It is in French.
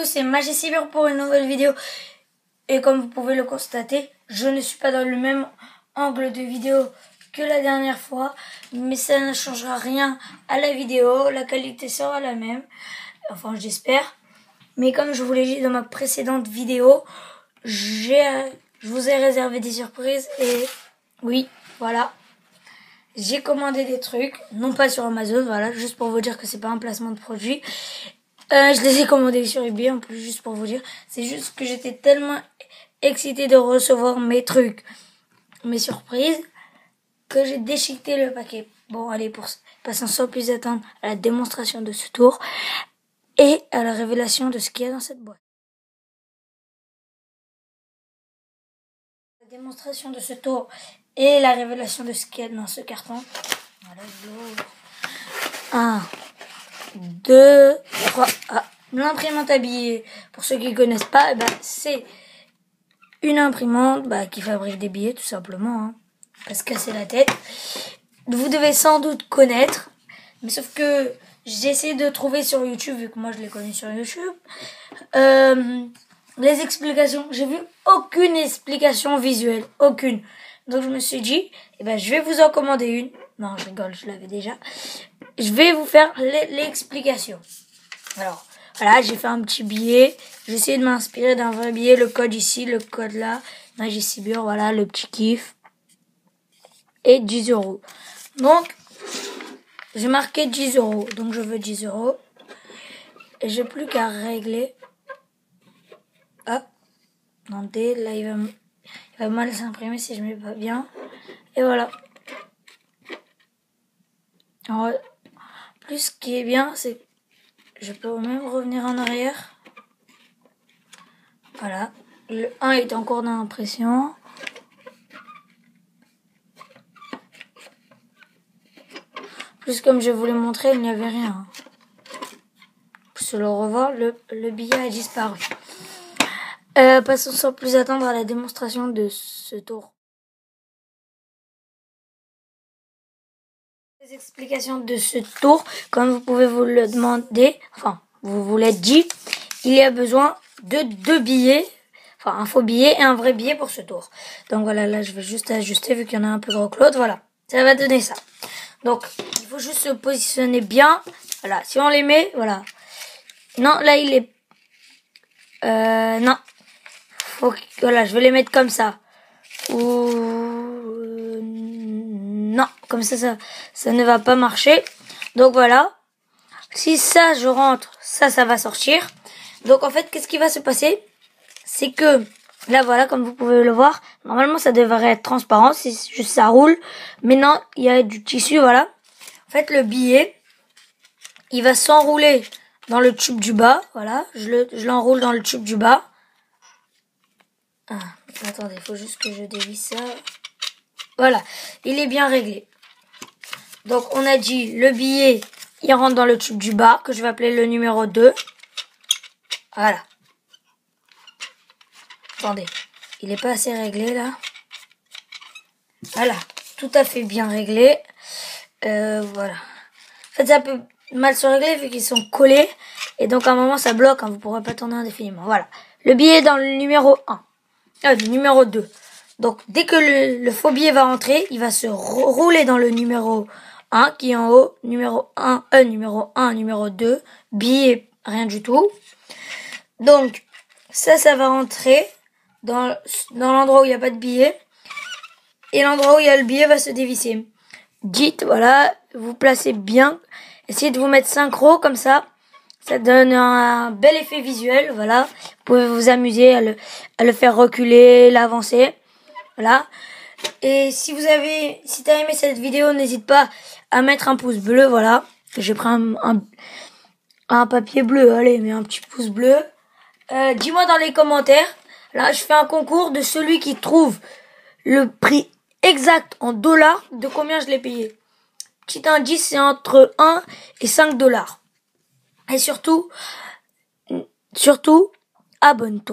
C'est Magicybur pour une nouvelle vidéo. Et comme vous pouvez le constater, je ne suis pas dans le même angle de vidéo que la dernière fois. Mais ça ne changera rien à la vidéo. La qualité sera la même. Enfin, j'espère. Mais comme je vous l'ai dit dans ma précédente vidéo, je vous ai réservé des surprises. Et oui, voilà. J'ai commandé des trucs, non pas sur Amazon, voilà, juste pour vous dire que c'est pas un placement de produit. Je les ai commandés sur eBay en plus, juste pour vous dire. C'est juste que j'étais tellement excitée de recevoir mes trucs, mes surprises, que j'ai déchiqueté le paquet. Bon, allez, passons sans plus attendre à la démonstration de ce tour et à la révélation de ce qu'il y a dans cette boîte. La démonstration de ce tour et la révélation de ce qu'il y a dans ce carton. Voilà, je l'ouvre. 1, 2, 3. Ah, l'imprimante à billets, pour ceux qui ne connaissent pas, c'est une imprimante qui fabrique des billets tout simplement. Hein. Pas se casser la tête. Vous devez sans doute connaître, mais sauf que j'ai essayé de trouver sur YouTube, vu que moi je les connais sur YouTube, les explications. J'ai vu aucune explication visuelle, aucune. Donc je me suis dit, je vais vous en commander une. Non, je rigole, je l'avais déjà. Je vais vous faire l'explication. Alors, voilà, j'ai fait un petit billet. J'ai essayé de m'inspirer d'un vrai billet. Le code ici, le code là. Magicybur, voilà, le petit kiff. Et 10 €. Donc, j'ai marqué 10 €. Donc, je veux 10 €. Et j'ai plus qu'à régler. Hop. Attendez, là, il va mal s'imprimer si je mets pas bien. Et voilà. Alors, plus ce qui est bien, c'est que je peux même revenir en arrière. Voilà. Le 1 est en cours d'impression. Plus comme je vous l'ai montré, il n'y avait rien. Pour le revoir, le billet a disparu. Passons sans plus attendre à la démonstration de ce tour. Les explications de ce tour, comme vous pouvez vous le demander, enfin, vous vous l'êtes dit, il y a besoin de 2 billets, enfin un faux billet et un vrai billet pour ce tour. Donc voilà, là je vais juste ajuster vu qu'il y en a un peu gros que l'autre, voilà, ça va donner ça. Donc il faut juste se positionner bien, voilà, si on les met, voilà. Non, là il est, non, voilà, je vais les mettre comme ça. Ou non, comme ça ne va pas marcher. Donc voilà. Si ça, je rentre, ça va sortir. Donc en fait, qu'est-ce qui va se passer? C'est que, là voilà, comme vous pouvez le voir, normalement ça devrait être transparent, si juste ça roule. Mais non, il y a du tissu, voilà. En fait, le billet, il va s'enrouler dans le tube du bas. Voilà, je l'enroule dans le tube du bas. Ah, attendez, il faut juste que je dévisse ça. Voilà, il est bien réglé. Donc, on a dit le billet, il rentre dans le tube du bas, que je vais appeler le numéro 2. Voilà. Attendez, il n'est pas assez réglé, là. Voilà, tout à fait bien réglé. Voilà. En fait, ça peut mal se régler vu qu'ils sont collés. Et donc, à un moment, ça bloque, hein, vous ne pourrez pas tourner indéfiniment. Voilà. Le billet est dans le numéro 1. Le numéro 2. Donc, dès que le faux billet va rentrer, il va se rouler dans le numéro 1 qui est en haut. Numéro 1, numéro 1, numéro 2. Billet, rien du tout. Donc, ça va rentrer dans l'endroit où il n'y a pas de billet. Et l'endroit où il y a le billet va se dévisser. Dites, voilà, vous placez bien. Essayez de vous mettre synchro comme ça. Ça donne un bel effet visuel, voilà. Vous pouvez vous amuser à le faire reculer, l'avancer. Voilà. Et si t'as aimé cette vidéo, n'hésite pas à mettre un pouce bleu, voilà. J'ai pris un papier bleu, allez, mais un petit pouce bleu. Dis-moi dans les commentaires. Là, je fais un concours de celui qui trouve le prix exact en dollars de combien je l'ai payé. Petit indice, c'est entre 1 et 5 $. Et surtout, abonne-toi.